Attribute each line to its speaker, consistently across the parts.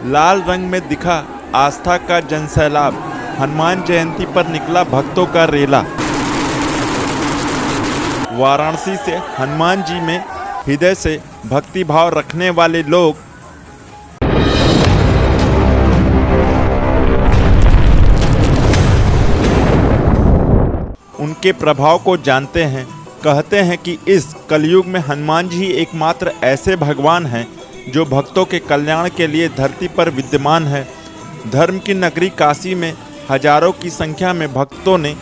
Speaker 1: लाल रंग में दिखा आस्था का जनसैलाब। हनुमान जयंती पर निकला भक्तों का रेला। वाराणसी से हनुमान जी में हृदय से भक्ति भाव रखने वाले लोग उनके प्रभाव को जानते हैं। कहते हैं कि इस कलयुग में हनुमान जी एकमात्र ऐसे भगवान हैं जो भक्तों के कल्याण के लिए धरती पर विद्यमान है। धर्म की नगरी काशी में हजारों की संख्या में भक्तों ने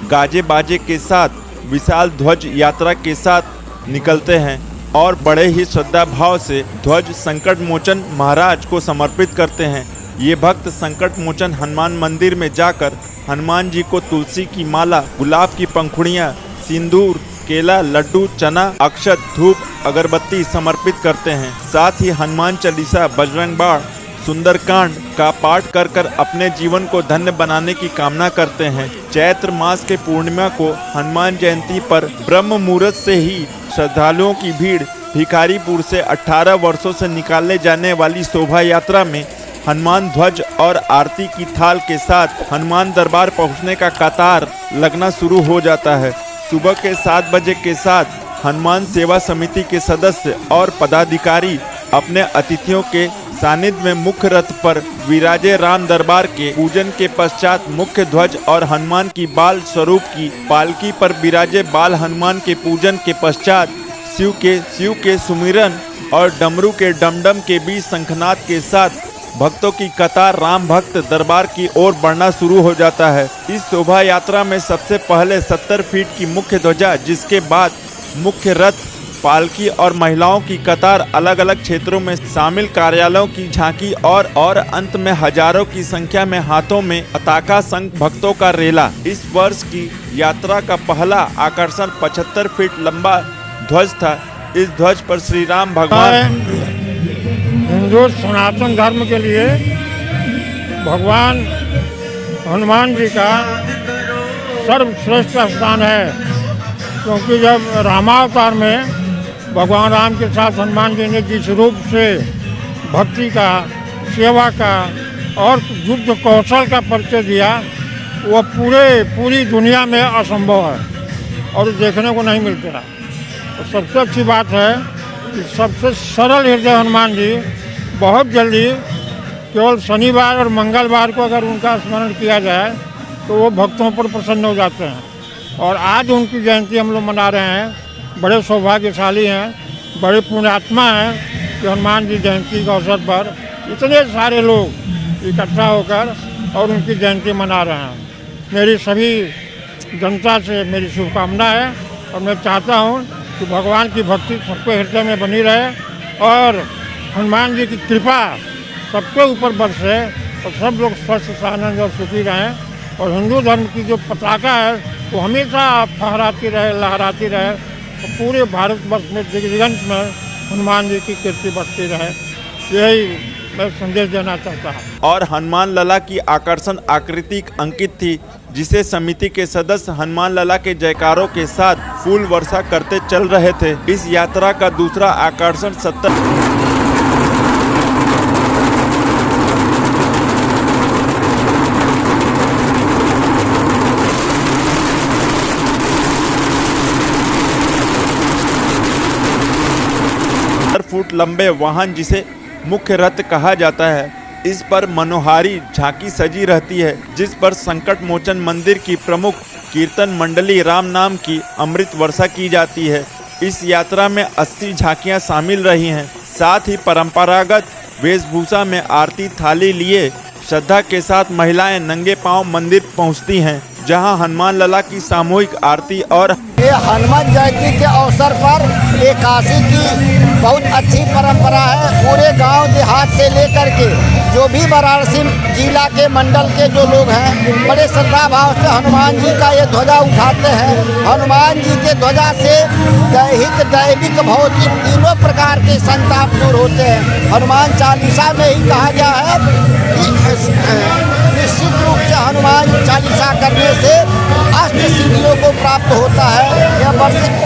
Speaker 1: गाजे बाजे के साथ विशाल ध्वज यात्रा के साथ निकलते हैं और बड़े ही श्रद्धा भाव से ध्वज संकट मोचन महाराज को समर्पित करते हैं। ये भक्त संकट मोचन हनुमान मंदिर में जाकर हनुमान जी को तुलसी की माला, गुलाब की पंखुड़ियाँ, सिंदूर, केला, लड्डू, चना, अक्षत, धूप, अगरबत्ती समर्पित करते हैं। साथ ही हनुमान चालीसा, बजरंग बाण, सुंदरकांड का पाठ कर कर अपने जीवन को धन्य बनाने की कामना करते हैं। चैत्र मास के पूर्णिमा को हनुमान जयंती पर ब्रह्म मुहूर्त से ही श्रद्धालुओं की भीड़ भिखारीपुर से 18 वर्षों से निकालने जाने वाली शोभा यात्रा में हनुमान ध्वज और आरती की थाल के साथ हनुमान दरबार पहुंचने का कतार लगना शुरू हो जाता है। सुबह के 7 बजे के साथ हनुमान सेवा समिति के सदस्य और पदाधिकारी अपने अतिथियों के सानिध्य में मुख्य रथ पर विराजे राम दरबार के पूजन के पश्चात मुख्य ध्वज और हनुमान की बाल स्वरूप की पालकी पर विराजे बाल हनुमान के पूजन के पश्चात शिव के सुमिरन और डमरू के डमडम के बीच शंखनाद के साथ भक्तों की कतार राम भक्त दरबार की ओर बढ़ना शुरू हो जाता है। इस शोभा यात्रा में सबसे पहले 70 फीट की मुख्य ध्वजा, जिसके बाद मुख्य रथ, पालकी और महिलाओं की कतार, अलग अलग क्षेत्रों में शामिल कार्यालयों की झांकी और अंत में हजारों की संख्या में हाथों में पताका संग भक्तों का रेला। इस वर्ष की यात्रा का पहला आकर्षण 75 फीट लंबा ध्वज था। इस ध्वज पर श्री राम भगवान
Speaker 2: हिंदू सनातन धर्म के लिए भगवान हनुमान जी का सर्वश्रेष्ठ स्थान है, क्योंकि जब रामावतार में भगवान राम के साथ हनुमान जी ने जिस रूप से भक्ति का, सेवा का और युद्ध कौशल का परिचय दिया, वह पूरी दुनिया में असंभव है और देखने को नहीं मिलता। तो सबसे अच्छी बात है कि सबसे सरल हृदय हनुमान जी बहुत जल्दी केवल शनिवार और मंगलवार को अगर उनका स्मरण किया जाए तो वो भक्तों पर प्रसन्न हो जाते हैं। और आज उनकी जयंती हम लोग मना रहे हैं। बड़े सौभाग्यशाली हैं, बड़े पुण्यात्मा हैं कि हनुमान जी जयंती के अवसर पर इतने सारे लोग इकट्ठा होकर और उनकी जयंती मना रहे हैं। मेरी सभी जनता से मेरी शुभकामना है और मैं चाहता हूँ कि भगवान की भक्ति सबके हृदय में बनी रहे और हनुमान जी की कृपा सबके ऊपर बरसे और सब लोग स्वस्थ, आनंद और सुखी रहें और हिंदू धर्म की जो पताका है वो हमेशा फहराती रहे, लहराती रहे और पूरे भारतवर्ष में दिगंत में हनुमान जी की कीर्ति बढ़ती रहे। यही मैं संदेश देना चाहता हूँ।
Speaker 1: और हनुमान लला की आकर्षण आकृति अंकित थी, जिसे समिति के सदस्य हनुमान लला के जयकारों के साथ फूल वर्षा करते चल रहे थे। इस यात्रा का दूसरा आकर्षण 70 फुट लंबे वाहन, जिसे मुख्य रथ कहा जाता है, इस पर मनोहारी झांकी सजी रहती है, जिस पर संकट मोचन मंदिर की प्रमुख कीर्तन मंडली राम नाम की अमृत वर्षा की जाती है। इस यात्रा में 80 झांकियां शामिल रही हैं। साथ ही परंपरागत वेशभूषा में आरती थाली लिए श्रद्धा के साथ महिलाएं नंगे पांव मंदिर पहुंचती हैं, जहां हनुमान लला की सामूहिक आरती और
Speaker 3: ये हनुमान जयंती के अवसर पर ये काशी की बहुत अच्छी परंपरा है। पूरे गांव देहात से लेकर के जो भी वाराणसी जिला के मंडल के जो लोग हैं, बड़े श्रद्धा भाव से हनुमान जी का ये ध्वजा उठाते हैं। हनुमान जी के ध्वजा से दैहिक, दैविक, भौतिक तीनों प्रकार के संताप दूर होते हैं। हनुमान चालीसा में ही कहा गया है कि निश्चित रूप से हनुमान चालीसा करने से अष्ट सिद्धियों को प्राप्त होता है। यह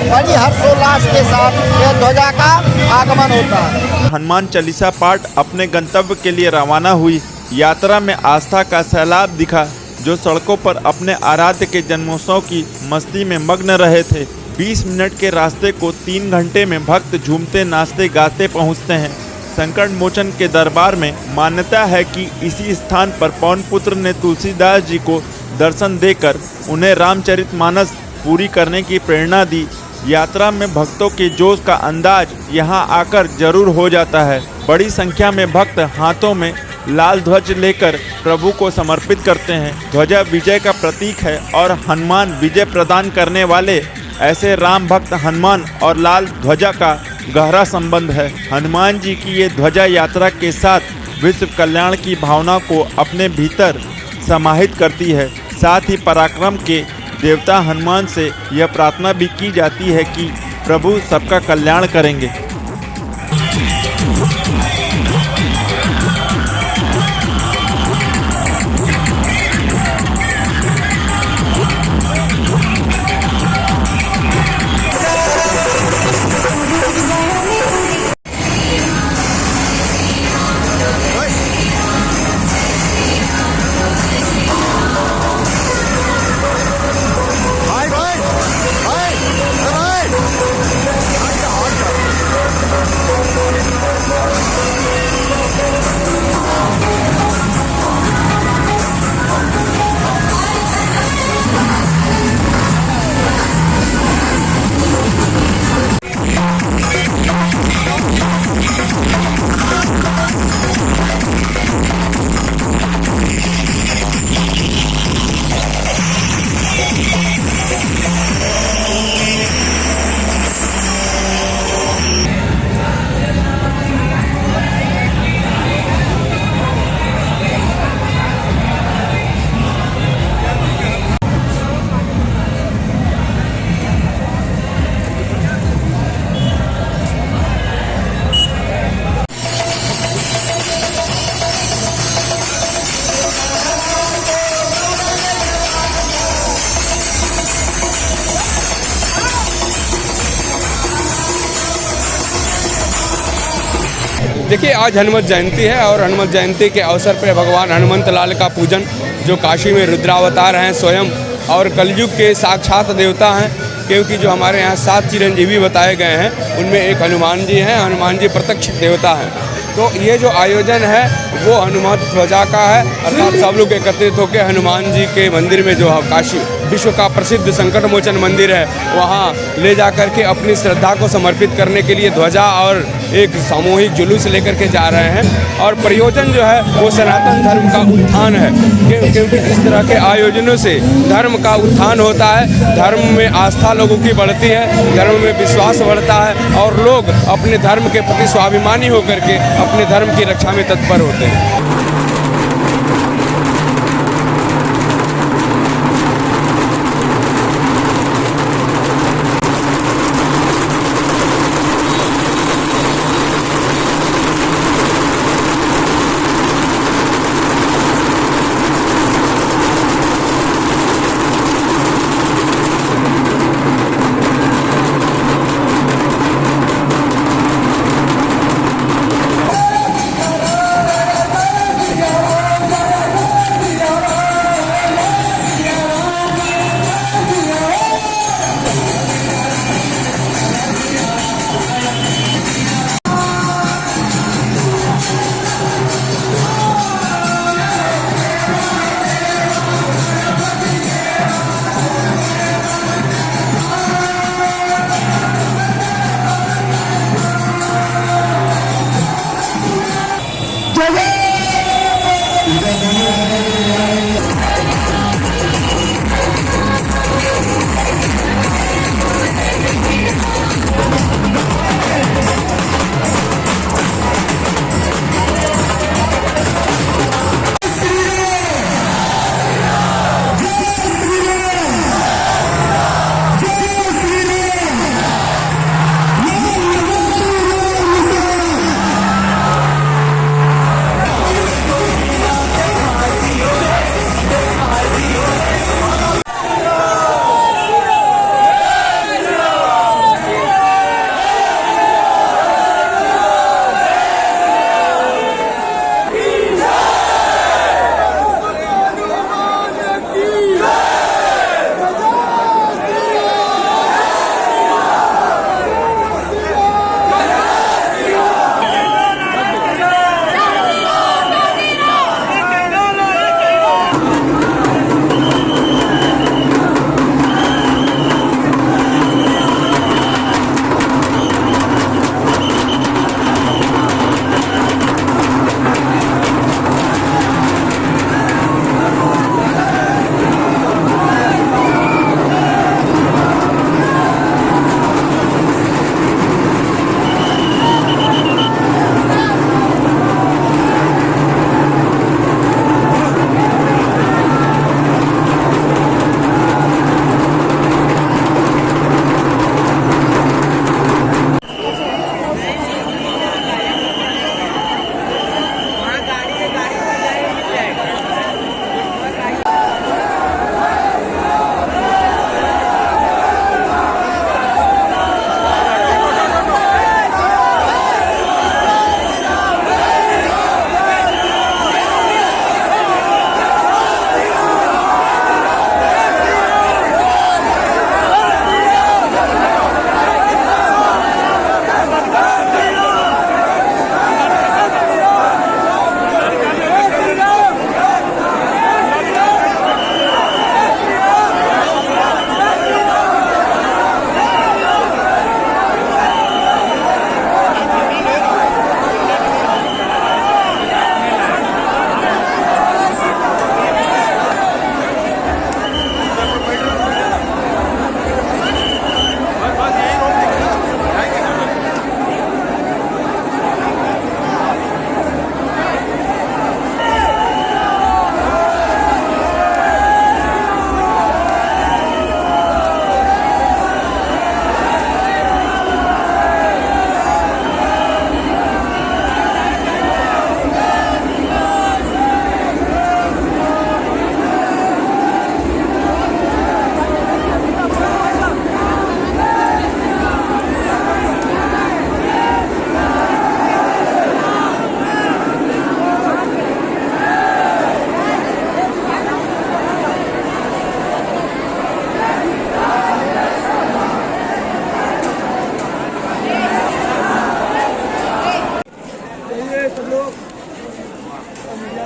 Speaker 3: बड़ी हर्षोल्लास के साथ यह ध्वजा का आगमन होता है।
Speaker 1: हनुमान चालीसा पाठ अपने गंतव्य के लिए रवाना हुई। यात्रा में आस्था का सैलाब दिखा, जो सड़कों पर अपने आराध्य के जन्मोत्सव की मस्ती में मग्न रहे थे। 20 मिनट के रास्ते को 3 घंटे में भक्त झूमते नाचते गाते पहुंचते हैं। संकट मोचन के दरबार में मान्यता है कि इसी स्थान पर पवन पुत्र ने तुलसीदास जी को दर्शन देकर उन्हें रामचरितमानस पूरी करने की प्रेरणा दी। यात्रा में भक्तों के जोश का अंदाज यहां आकर जरूर हो जाता है। बड़ी संख्या में भक्त हाथों में लाल ध्वज लेकर प्रभु को समर्पित करते हैं। ध्वजा विजय का प्रतीक है और हनुमान विजय प्रदान करने वाले। ऐसे राम भक्त हनुमान और लाल ध्वजा का गहरा संबंध है। हनुमान जी की ये ध्वजा यात्रा के साथ विश्व कल्याण की भावना को अपने भीतर समाहित करती है। साथ ही पराक्रम के देवता हनुमान से यह प्रार्थना भी की जाती है कि प्रभु सबका कल्याण करेंगे।
Speaker 4: देखिए, आज हनुमत जयंती है और हनुमत जयंती के अवसर पर भगवान हनुमंत लाल का पूजन, जो काशी में रुद्रावतार हैं स्वयं और कलयुग के साक्षात देवता हैं, क्योंकि जो हमारे यहाँ 7 चिरंजीवी बताए गए हैं उनमें एक हनुमान जी हैं। हनुमान जी प्रत्यक्ष देवता हैं। तो ये जो आयोजन है वो हनुमत ध्वजा का है, अर्थात सब लोग एकत्रित होकर हनुमान जी के मंदिर में, जो काशी विश्व का प्रसिद्ध संकट मोचन मंदिर है, वहाँ ले जा कर के अपनी श्रद्धा को समर्पित करने के लिए ध्वजा और एक सामूहिक जुलूस लेकर के जा रहे हैं। और प्रयोजन जो है वो सनातन धर्म का उत्थान है, क्योंकि इस तरह के आयोजनों से धर्म का उत्थान होता है, धर्म में आस्था लोगों की बढ़ती है, धर्म में विश्वास बढ़ता है और लोग अपने धर्म के प्रति स्वाभिमानी होकर के अपने धर्म की रक्षा में तत्पर होते हैं।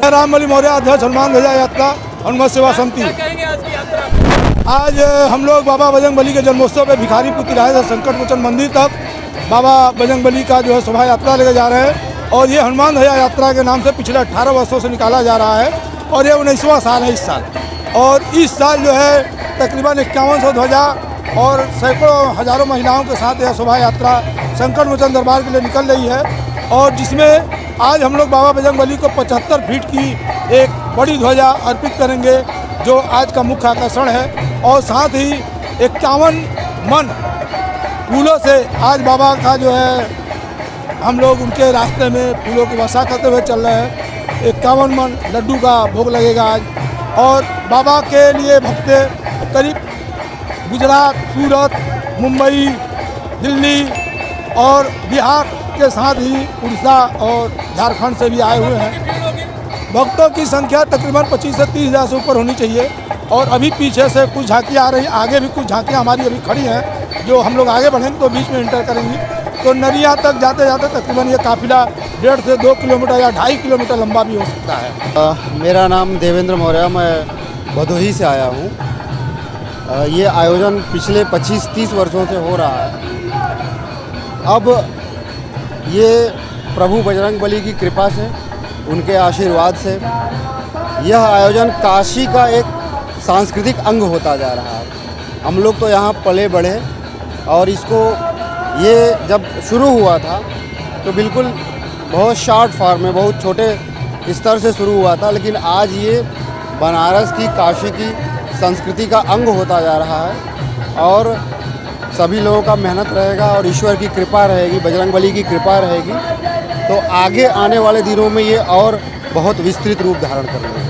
Speaker 5: रामबली मौर्य अध्यक्ष हनुमान ध्वजा यात्रा हनुमत सेवा समिति। आज हम लोग बाबा बजरंगबली के जन्मोत्सव पे भिखारीपुर तिराहे से संकट मोचन मंदिर तक बाबा बजरंगबली का जो है शोभा यात्रा लेके जा रहे हैं। और ये हनुमान ध्वजा यात्रा के नाम से पिछले 18 वर्षों से निकाला जा रहा है और ये 19वां साल है इस साल। और इस साल जो है तकरीबन 5100 ध्वजा और सैकड़ों हजारों महिलाओं के साथ यह शोभा यात्रा संकट मोचन दरबार के लिए निकल रही है। और जिसमें आज हम लोग बाबा बजरंगबली को 75 फीट की एक बड़ी ध्वजा अर्पित करेंगे जो आज का मुख्य आकर्षण है। और साथ ही 51 मन फूलों से आज बाबा का जो है हम लोग उनके रास्ते में फूलों की वर्षा करते हुए चल रहे हैं। 51 मन लड्डू का भोग लगेगा आज। और बाबा के लिए भक्त करीब गुजरात, सूरत, मुंबई, दिल्ली और बिहार के साथ ही उड़ीसा और झारखंड से भी आए हुए हैं। भक्तों की संख्या तकरीबन 25 से 30 हज़ार से ऊपर होनी चाहिए। और अभी पीछे से कुछ झांकियाँ आ रही, आगे भी कुछ झांकियाँ हमारी अभी खड़ी हैं जो हम लोग आगे बढ़ेंगे तो बीच में इंटर करेंगी। तो नदिया तक जाते जाते तकरीबन ये काफिला 1.5 से 2 किलोमीटर या 2.5 किलोमीटर लंबा भी हो सकता है।
Speaker 6: मेरा नाम देवेंद्र मौर्य, मैं भदोही से आया हूँ। ये आयोजन पिछले 25-30 वर्षों से हो रहा है। अब ये प्रभु बजरंगबली की कृपा से, उनके आशीर्वाद से यह आयोजन काशी का एक सांस्कृतिक अंग होता जा रहा है। हम लोग तो यहाँ पले बढ़े और इसको ये जब शुरू हुआ था तो बिल्कुल बहुत शॉर्ट फॉर्म में, बहुत छोटे स्तर से शुरू हुआ था, लेकिन आज ये बनारस की, काशी की संस्कृति का अंग होता जा रहा है। और सभी लोगों का मेहनत रहेगा और ईश्वर की कृपा रहेगी, बजरंगबली की कृपा रहेगी तो आगे आने वाले दिनों में ये और बहुत विस्तृत रूप धारण करेगा।